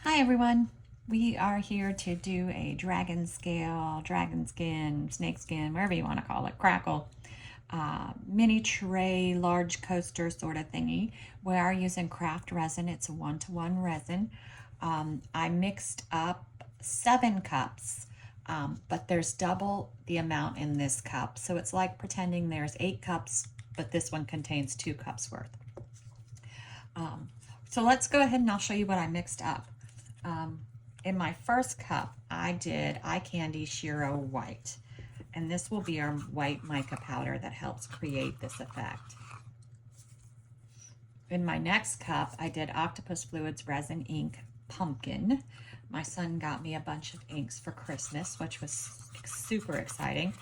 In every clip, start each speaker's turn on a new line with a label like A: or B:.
A: Hi everyone, we are here to do a dragon scale, dragon skin, snake skin, whatever you want to call it, crackle, mini tray, large coaster sort of thingy. We are using Craft Resin. It's a 1-to-1 resin. I mixed up 7 cups, but there's double the amount in this cup. So it's like pretending there's 8 cups, but this one contains 2 cups worth. So let's go ahead and I'll show you what I mixed up. In my first cup, I did Eye Candy Shiro White, and this will be our white mica powder that helps create this effect. In my next cup, I did Octopus Fluids Resin Ink Pumpkin. My son got me a bunch of inks for Christmas, which was super exciting.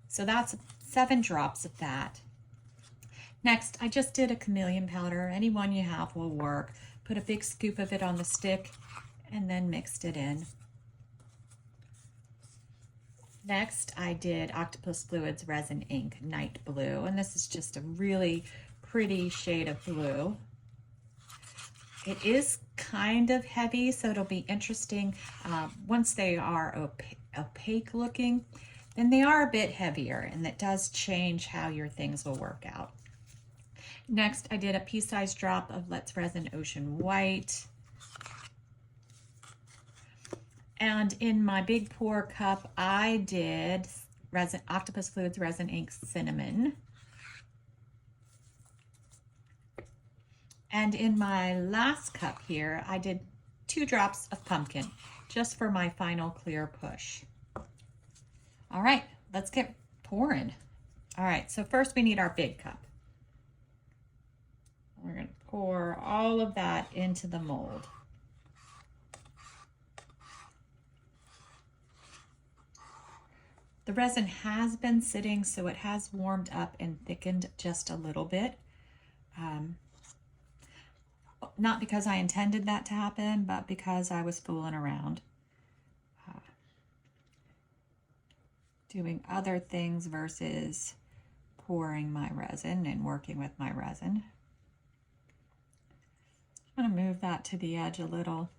A: So that's 7 drops of that. Next, I just did a chameleon powder. Any one you have will work. Put a big scoop of it on the stick and then mixed it in. Next, I did Octopus Fluids Resin Ink Night Blue, and this is just a really pretty shade of blue. It is kind of heavy, so it'll be interesting. Once they are opaque looking, then they are a bit heavier, and that does change how your things will work out. Next, I did a pea-sized drop of Resin Ocean White. And in my big pour cup, I did Octopus Fluids Resin Ink Cinnamon. And in my last cup here, I did 2 drops of pumpkin, just for my final clear push. All right, let's get pouring. All right, so first we need our big cup. We're going to pour all of that into the mold. The resin has been sitting, so it has warmed up and thickened just a little bit. Not because I intended that to happen, but because I was fooling around. Doing other things versus pouring my resin and working with my resin. I'm going to move that to the edge a little.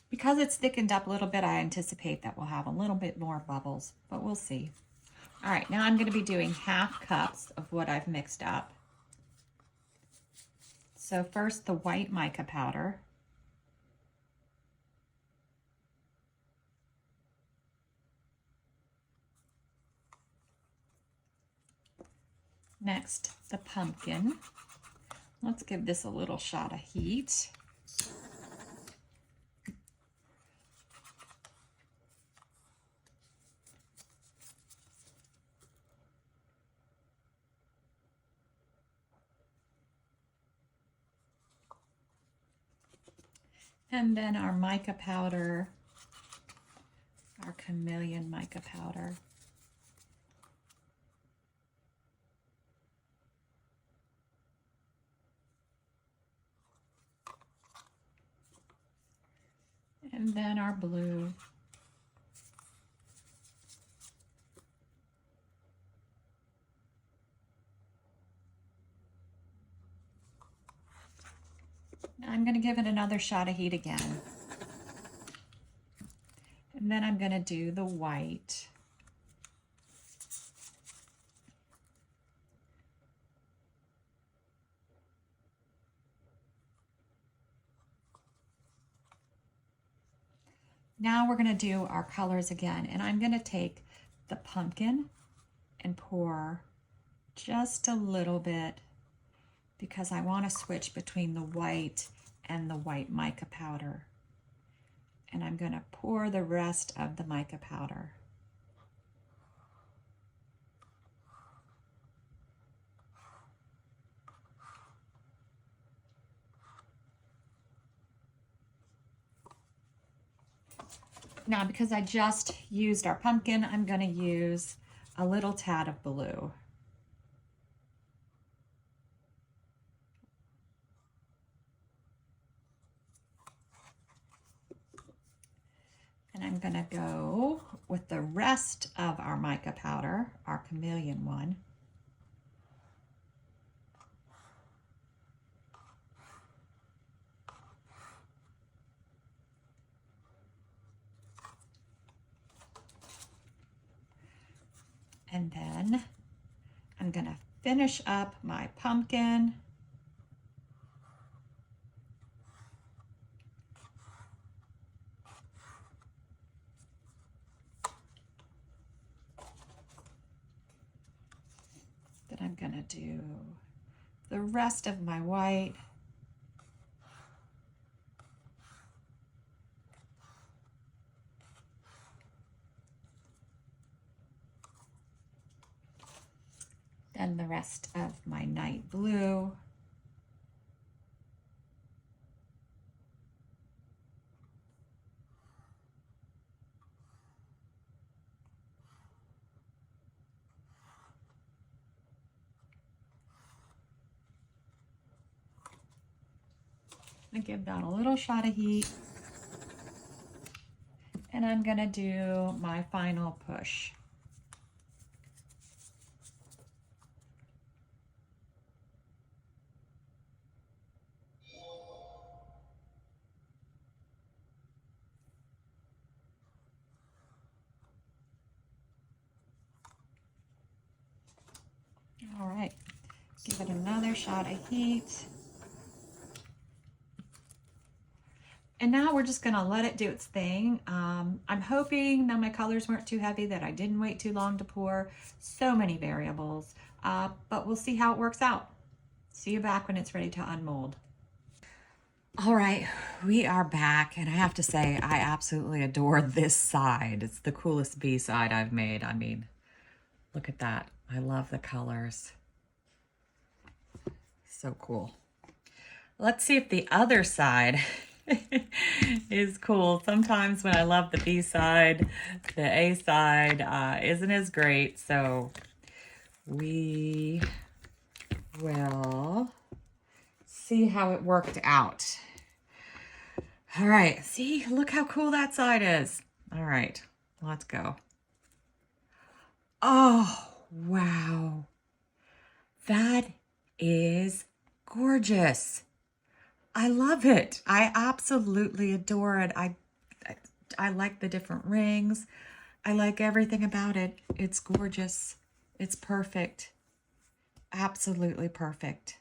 A: Because it's thickened up a little bit, I anticipate that we'll have a little bit more bubbles, but we'll see. All right, now I'm going to be doing half cups of what I've mixed up. So first, the white mica powder. Next, the pumpkin. Let's give this a little shot of heat. And then our mica powder, our chameleon mica powder. And then our blue. I'm going to give it another shot of heat again. And then I'm going to do the white. Now we're going to do our colors again, and I'm going to take the pumpkin and pour just a little bit because I want to switch between the white and the white mica powder. And I'm going to pour the rest of the mica powder. Now, because I just used our pumpkin, I'm going to use a little tad of blue. And I'm I'm gonna go with the rest of our mica powder, our chameleon one. And then I'm gonna finish up my pumpkin. Then I'm gonna do the rest of my white. Then the rest of my night blue. I give that a little shot of heat. And I'm gonna do my final push. All right, give it another shot of heat. And now we're just gonna let it do its thing. I'm hoping that my colors weren't too heavy, that I didn't wait too long to pour. So many variables, but we'll see how it works out. See you back when it's ready to unmold. All right, we are back, and I have to say, I absolutely adore this side. It's the coolest bee side I've made. I mean, look at that. I love the colors. So cool. Let's see if the other side is cool. Sometimes when I love the B side, the A side isn't as great. So we will see how it worked out. All right, see, look how cool that side is. All right, let's go. Oh, wow. That is gorgeous. I love it. I absolutely adore it. I like the different rings. I like everything about it. It's gorgeous. It's perfect. Absolutely perfect.